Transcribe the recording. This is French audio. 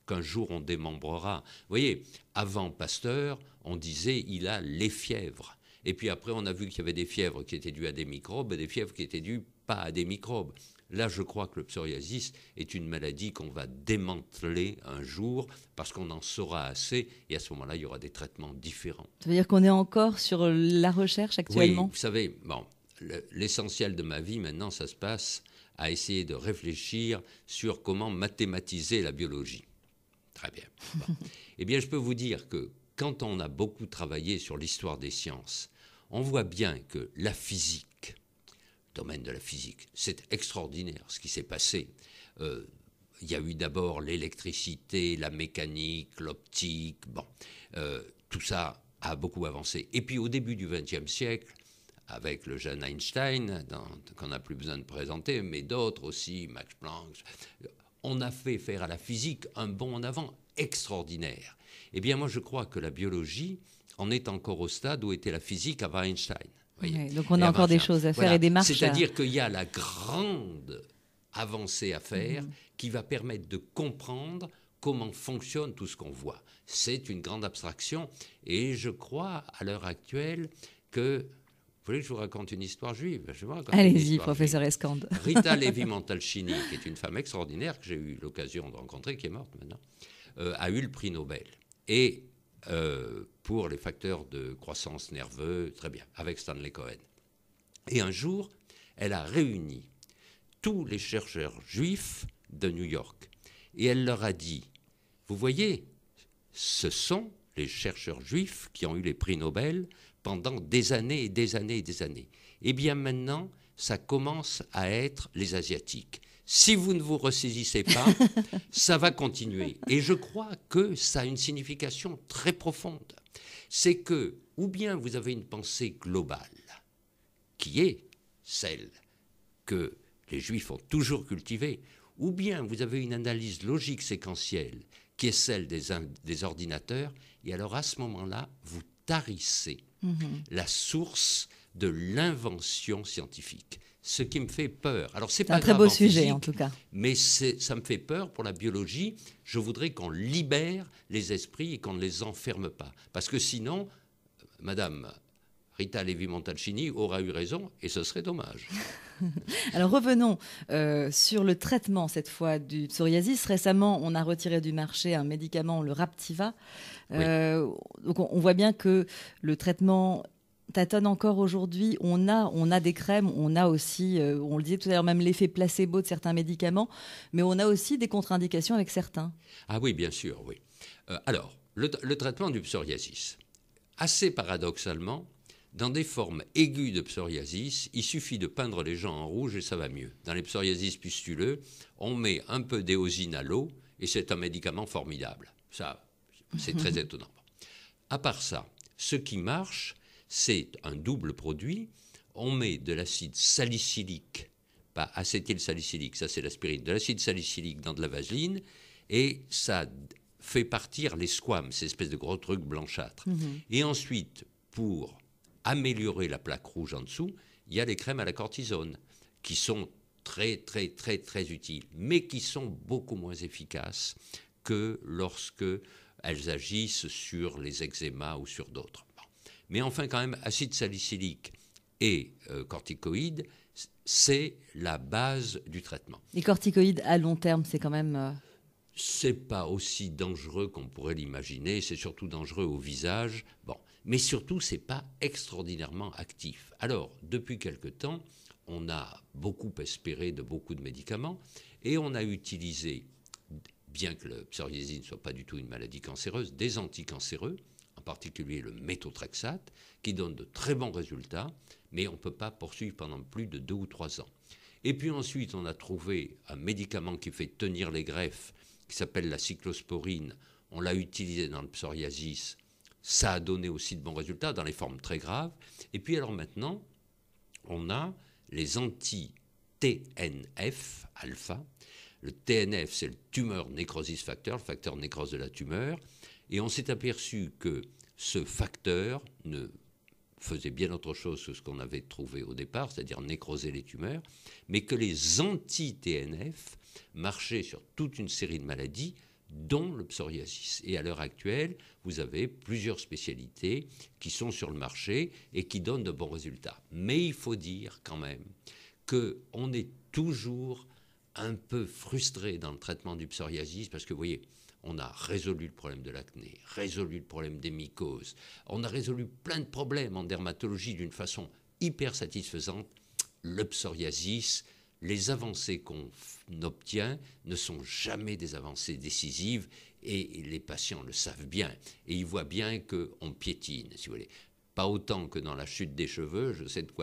qu'un jour on démembrera. Vous voyez, avant Pasteur, on disait il a les fièvres. Et puis après, on a vu qu'il y avait des fièvres qui étaient dues à des microbes et des fièvres qui étaient dues pas à des microbes. Là, je crois que le psoriasis est une maladie qu'on va démanteler un jour parce qu'on en saura assez et à ce moment-là, il y aura des traitements différents. Ça veut dire qu'on est encore sur la recherche actuellement? Oui, vous savez, bon, l'essentiel de ma vie maintenant, ça se passe à essayer de réfléchir sur comment mathématiser la biologie. Très bien. Bon. Eh bien, je peux vous dire que quand on a beaucoup travaillé sur l'histoire des sciences, on voit bien que la physique, le domaine de la physique, c'est extraordinaire ce qui s'est passé. Il y a eu d'abord l'électricité, la mécanique, l'optique, bon, tout ça a beaucoup avancé. Et puis au début du XXe siècle, avec le jeune Einstein, qu'on n'a plus besoin de présenter, mais d'autres aussi, Max Planck, on a fait faire à la physique un bond en avant extraordinaire. Eh bien, moi, je crois que la biologie en est encore au stade où était la physique avant Einstein. Oui, donc on a encore des choses à faire, voilà, et des marches. C'est-à-dire qu'il y a la grande avancée à faire qui va permettre de comprendre comment fonctionne tout ce qu'on voit. C'est une grande abstraction et je crois à l'heure actuelle que... Vous voulez que je vous raconte une histoire juive? Allez-y, professeur Escande. Rita Levi-Montalcini, qui est une femme extraordinaire que j'ai eu l'occasion de rencontrer, qui est morte maintenant, a eu le prix Nobel. Et pour les facteurs de croissance nerveux, très bien, avec Stanley Cohen. Et un jour, elle a réuni tous les chercheurs juifs de New York. Et elle leur a dit, vous voyez, ce sont les chercheurs juifs qui ont eu les prix Nobel pendant des années et des années et des années. Eh bien maintenant, ça commence à être les Asiatiques. Si vous ne vous ressaisissez pas, ça va continuer. Et je crois que ça a une signification très profonde. C'est que, ou bien vous avez une pensée globale, qui est celle que les Juifs ont toujours cultivée, ou bien vous avez une analyse logique séquentielle, qui est celle des ordinateurs, et alors à ce moment-là, vous tarissez la source de l'invention scientifique. Ce qui me fait peur. Alors, c'est pas un très beau sujet, en tout cas. Mais ça me fait peur pour la biologie. Je voudrais qu'on libère les esprits et qu'on ne les enferme pas. Parce que sinon, Madame Rita Levi-Montalcini aura eu raison et ce serait dommage. Alors revenons sur le traitement cette fois du psoriasis. Récemment, on a retiré du marché un médicament, le Raptiva. Oui. Donc on voit bien que le traitement tâtonne encore aujourd'hui. On a des crèmes, on a aussi, on le disait tout à l'heure, même l'effet placebo de certains médicaments, mais on a aussi des contre-indications avec certains. Ah oui, bien sûr, oui. Alors, le traitement du psoriasis, assez paradoxalement, dans des formes aiguës de psoriasis, il suffit de peindre les gens en rouge et ça va mieux. Dans les psoriasis pustuleux, on met un peu d'éosine à l'eau et c'est un médicament formidable. Ça, c'est très étonnant. À part ça, ce qui marche, c'est un double produit. On met de l'acide salicylique, pas acétylsalicylique, ça c'est l'aspirine, de l'acide salicylique dans de la vaseline et ça fait partir les squames, ces espèces de gros trucs blanchâtres. Et ensuite, pour améliorer la plaque rouge en dessous, il y a les crèmes à la cortisone qui sont très, très, très, très utiles, mais qui sont beaucoup moins efficaces que lorsque elles agissent sur les eczémas ou sur d'autres. Mais enfin, quand même, acide salicylique et corticoïdes, c'est la base du traitement. Les corticoïdes à long terme, c'est quand même... C'est pas aussi dangereux qu'on pourrait l'imaginer, c'est surtout dangereux au visage. Bon, mais surtout, c'est pas extraordinairement actif. Alors, depuis quelque temps, on a beaucoup espéré de beaucoup de médicaments et on a utilisé, bien que le psoriasis ne soit pas du tout une maladie cancéreuse, des anticancéreux, en particulier le méthotrexate, qui donne de très bons résultats, mais on ne peut pas poursuivre pendant plus de 2 ou 3 ans. Et puis ensuite, on a trouvé un médicament qui fait tenir les greffes, qui s'appelle la cyclosporine. On l'a utilisé dans le psoriasis. Ça a donné aussi de bons résultats dans les formes très graves. Et puis alors maintenant, on a les anti-TNF alpha. Le TNF, c'est le tumor necrosis factor, le facteur de nécrose de la tumeur. Et on s'est aperçu que ce facteur ne faisait bien autre chose que ce qu'on avait trouvé au départ, c'est-à-dire nécroser les tumeurs, mais que les anti-TNF marchaient sur toute une série de maladies, dont le psoriasis. Et à l'heure actuelle, vous avez plusieurs spécialités qui sont sur le marché et qui donnent de bons résultats. Mais il faut dire quand même qu'on est toujours un peu frustré dans le traitement du psoriasis parce que, vous voyez, on a résolu le problème de l'acné, résolu le problème des mycoses, on a résolu plein de problèmes en dermatologie d'une façon hyper satisfaisante. Le psoriasis, les avancées qu'on obtient ne sont jamais des avancées décisives et les patients le savent bien. Et ils voient bien qu'on piétine, si vous voulez. Pas autant que dans la chute des cheveux, je sais de quoi